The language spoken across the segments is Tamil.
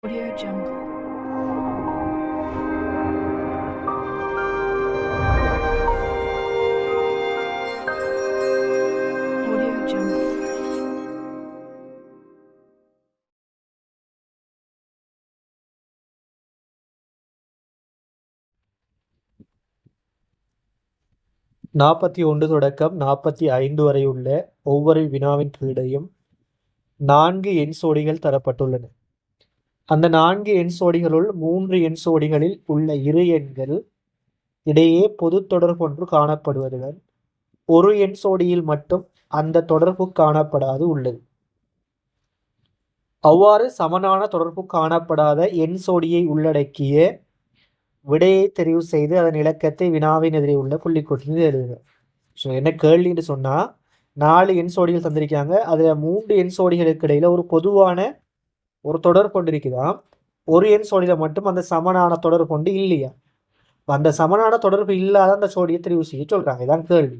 Audio Jungle. Audio Jungle. நாற்பத்தி ஒன்று தொடக்கம் 45 வரை உள்ள ஒவ்வொரு வினாவின் கீழையும் 4 எண் சோடிகள் தரப்பட்டுள்ளன. அந்த 4 எண் சோடிகளுள் 3 எண் சோடிகளில் உள்ள இரு எண்கள் இடையே பொது தொடர்பொன்று காணப்படுவதுடன் ஒரு எண் சோடியில் மட்டும் அந்த தொடர்பு காணப்படாது உள்ளது. அவ்வாறு சமனான தொடர்பு காணப்படாத எண் சோடியை உள்ளடக்கிய விடையை தெரிவு செய்து அதன் இலக்கத்தை வினாவின் எதிரே உள்ள புள்ளிக்கோட்டில் எழுதுக. ஸோ என்ன கேள்வின்னு சொன்னால் 4 எண் சோடிகள் தந்திருக்காங்க. அதில் 3 எண் சோடிகளுக்கு இடையில் ஒரு பொதுவான ஒரு தொடர் கொண்டிருக்குதாம். ஒரு எண் சோடியில் மட்டும் அந்த சமனான தொடர் கொண்டு இல்லையா. அந்த சமனான தொடர்பு இல்லாத அந்த சோடியை தெரிவு செய்ய சொல்கிறாங்க. இதான் கேள்வி.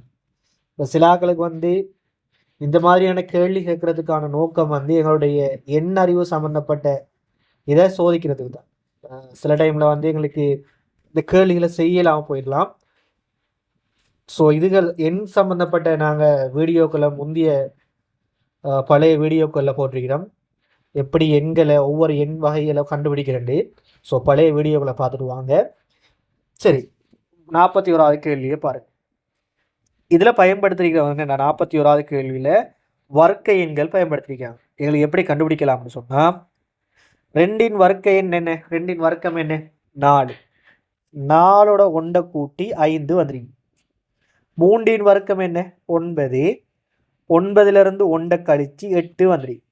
இப்போ சிலாக்களுக்கு இந்த மாதிரியான கேள்வி கேட்கறதுக்கான நோக்கம் எங்களுடைய எண் அறிவு சம்மந்தப்பட்ட இதை சோதிக்கிறதுக்கு தான். சில டைமில் எங்களுக்கு இந்த கேள்விகளை செய்யலாமல் போயிடலாம். ஸோ இதுகள் எண் சம்மந்தப்பட்ட நாங்கள் வீடியோக்களை முந்தைய பழைய வீடியோக்களில் போட்டிருக்கிறோம். எப்படி எண்களை ஒவ்வொரு எண் வகைகளை கண்டுபிடிக்கிறேன். ஸோ பழைய வீடியோக்களை பார்த்துட்டு வாங்க. சரி, 41வது கேள்வியை பாருங்கள். இதில் பயன்படுத்திருக்கிறவங்க 41வது கேள்வியில் வர்க்க எண்கள் பயன்படுத்திருக்காங்க. எங்களுக்கு எப்படி கண்டுபிடிக்கலாம்னு சொன்னால் 2இன் வர்க்க எண் என்ன? 2இன் வர்க்கம் என்ன? 4. 4ஓட 1 கூட்டி 5 வந்துருக்கு. 3இன் வர்க்கம் என்ன? 9. 9லிருந்து 1 கழிச்சு 8 வந்துருக்கு.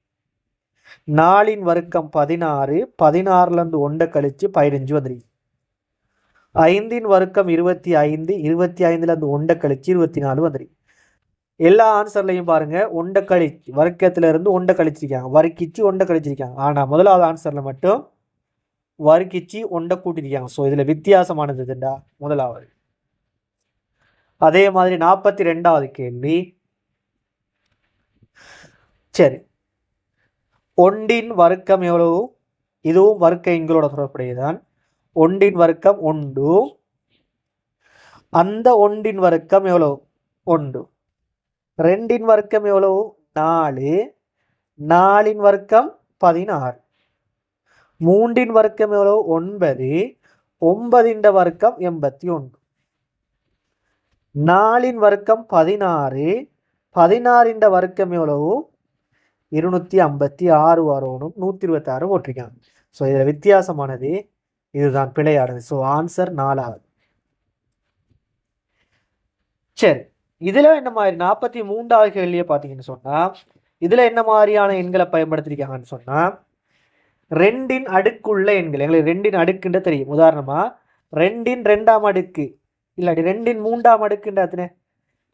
4இன் வர்க்கம் 16. 16லிருந்து 1 கழிச்சு 15 வந்துருக்கு. 5இன் வர்க்கம் 25. 25லிருந்து 1 கழிச்சு 24 வந்துருக்கு. எல்லா ஆன்சர்லையும் பாருங்க 1 கழிச்சு வர்க்கத்திலிருந்து 1 கழிச்சிருக்காங்க, வர்க்கிச்சு 1 கழிச்சிருக்காங்க. ஆனால் முதலாவது ஆன்சரில் மட்டும் வர்க்கிச்சு 1 கூட்டிருக்காங்க. ஸோ இதில் வித்தியாசமானது இதுண்டா முதலாவது. அதே மாதிரி 42வது கேள்வி. சரி, 1இன் வர்க்கம் எவ்வளவு? இதுவும் வர்க்க எண்களோட தொடர்புடையதான். 1இன் வர்க்கம் 1. அந்த 1இன் வர்க்கம் எவ்வளவு? 1. 2இன் வர்க்கம் எவ்வளவு? 4. 4இன் வர்க்கம் 16. 3இன் வர்க்கம் எவ்வளவு? 9. 9இன் வர்க்கம் 81. 4இன் வர்க்கம் 16. 16இன் வர்க்கம் எவ்வளவு? 256 வரணும். 126 போட்டிருக்காங்க. ஸோ இதில் வித்தியாசமானது இதுதான், பிழையானது. ஸோ ஆன்சர் 4வது. சரி, இதில் என்ன மாதிரி 43வது கேள்வியை பார்த்தீங்கன்னு சொன்னால் இதில் என்ன மாதிரியான எண்களை பயன்படுத்திருக்காங்கன்னு சொன்னால் 2இன் அடுக்குள்ள எண்கள். எங்களுக்கு 2இன் அடுக்குன்ற தெரியும். உதாரணமாக 2இன் 2ஆம் அடுக்கு இல்லாட்டி 2இன் 3ஆம் அடுக்குன்ற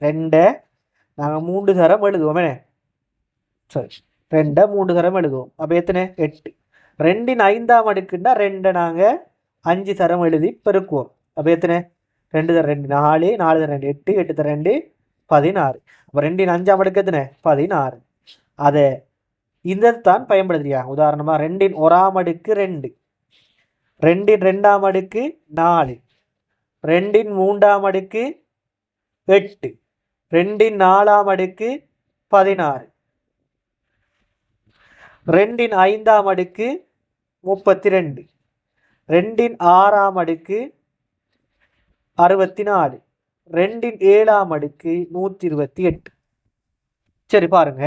2 நாங்கள் 3 தரம் எழுதுவோமே. சரி, 2 3 தரம் எழுதுவோம். அப்போ எத்தனை? 8. 2இன் 5ஆம் அடுக்குன்னா 2 நாங்கள் 5 தரம் எழுதி பெருக்குவோம். அப்போ எத்தனை? 2 தரம் 2 4, 4 தரம் 2 8, 8 தரம் 2 16. அப்போ 2இன் 5ஆம் அடுக்கு எத்தனை? 16. அதை இதைத்தான் பயன்படுத்துகிறாங்க. உதாரணமாக 2இன் 1ஆம் அடுக்கு 2, 2இன் 2ஆம் அடுக்கு 4, 2இன் 3ஆம் அடுக்கு 8, 2இன் 4ஆம் அடுக்கு 16, 2இன் 5ஆம் அடுக்கு 32, 2இன் 6ஆம் அடுக்கு 64, 2இன் 7ஆம் அடுக்கு 128. சரி பாருங்க,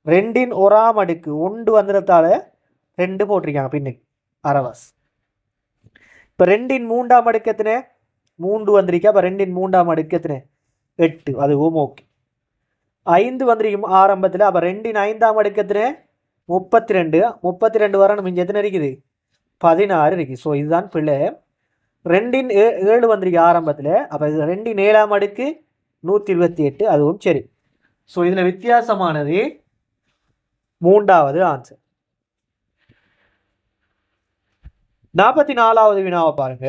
2இன் 1ஆம் அடுக்கு 1 வந்துடுறதால 2 போட்டிருக்காங்க பின்னுக்கு அரவாஸ். இப்போ 2இன் 3ஆம் அடுக்கு எத்தனை? 3 வந்திருக்கா. அப்போ 2இன் 3ஆம் அடுக்கு எத்தனை? 8. அதுவும் ஓகே. 5 வந்திருக்கும் ஆரம்பத்தில். அப்போ 2இன் 5ஆம் அடுக்கு எத்தனை? 32. 32 வரணும். இங்கே எத்தனை இருக்குது? 16 இருக்குது. ஸோ இதுதான் பிள்ளை. 2இன் 7 வந்திருக்கு ஆரம்பத்தில். அப்போ இது 2இன் 7ஆம் அடுக்கு 128. அதுவும் சரி. ஸோ இதில் வித்தியாசமானது 3வது ஆன்சர். 44வது வினாவை பாருங்க.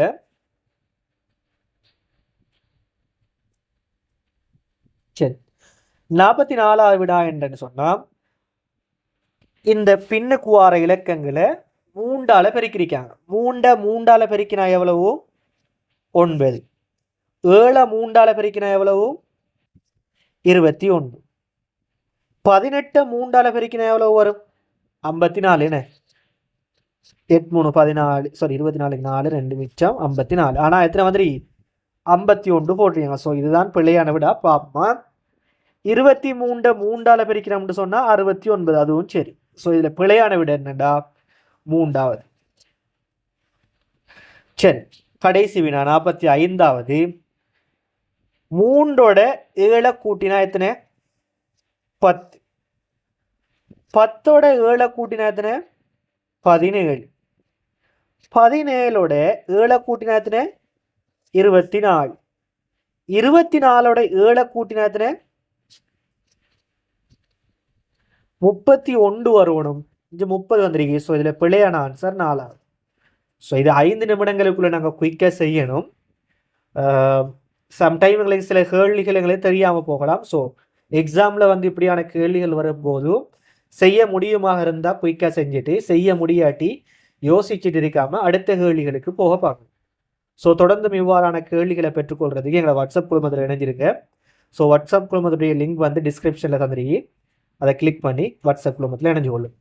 சரி, 44வது வினா என்னன்னு சொன்னால் இந்த பின்னுக்கு வார இலக்கங்களை மூண்டால பெருக்கிருக்காங்க. மூண்டால பெருக்கினா எவ்வளவு? 9. 7 மூண்டால பெருக்கினா எவ்வளவு? 21. 18 மூண்டால பெருக்கினா எவ்வளவு வரும்? 54. என்ன 8 3 14, சாரி 24, 4 2 மிச்சம் 54. ஆனா எத்தனை வந்துரு? 51 போட்டுருங்க. ஸோ இதுதான் பிள்ளையான விடா. பாப்பா 23 மூண்டால பெருக்கிறோம்னு சொன்னா 69. அதுவும் சரி. ஸோ இதுல பிழையான விட என்னடா? 3வது. சரி, கடைசி வினா 45வது. 3ஓட 7 கூட்டினா எத்தனை? 10. 10ஓட 7 கூட்டினா எத்தனை? 17. 17ஓட 7 கூட்டினா எத்தனை? 24. 24ஓட 7 கூட்டினா எத்தனை? 31 வரணும். இங்கே 30 வந்திருக்கு. ஸோ இதில் பிழையான ஆன்சர் 4வது. ஸோ இது 5 நிமிடங்களுக்குள்ள நாங்கள் குயிக்காக செய்யணும். சம்டைம் எங்களுக்கு சில கேள்விகள் எங்களுக்கு தெரியாமல் போகலாம். ஸோ எக்ஸாமில் வந்து இப்படியான கேள்விகள் வரும்போது செய்ய முடியுமாக இருந்தால் குயிக்காக செஞ்சுட்டு, செய்ய முடியாட்டி யோசிச்சுட்டு இருக்காமல் அடுத்த கேள்விகளுக்கு போக பார்க்கணும். ஸோ தொடர்ந்து இவ்வாறான கேள்விகளை பெற்றுக்கொள்றதுக்கு எங்களை வாட்ஸ்அப் குழுமத்தில் இணைஞ்சிருங்க. ஸோ வாட்ஸ்அப் குழுமத்துடைய லிங்க் வந்து டிஸ்கிரிப்ஷனில் தந்துருக்கி, அதை கிளிக் பண்ணி வாட்ஸ்அப் குழுமத்தில் இணைஞ்சு கொள்ளும்.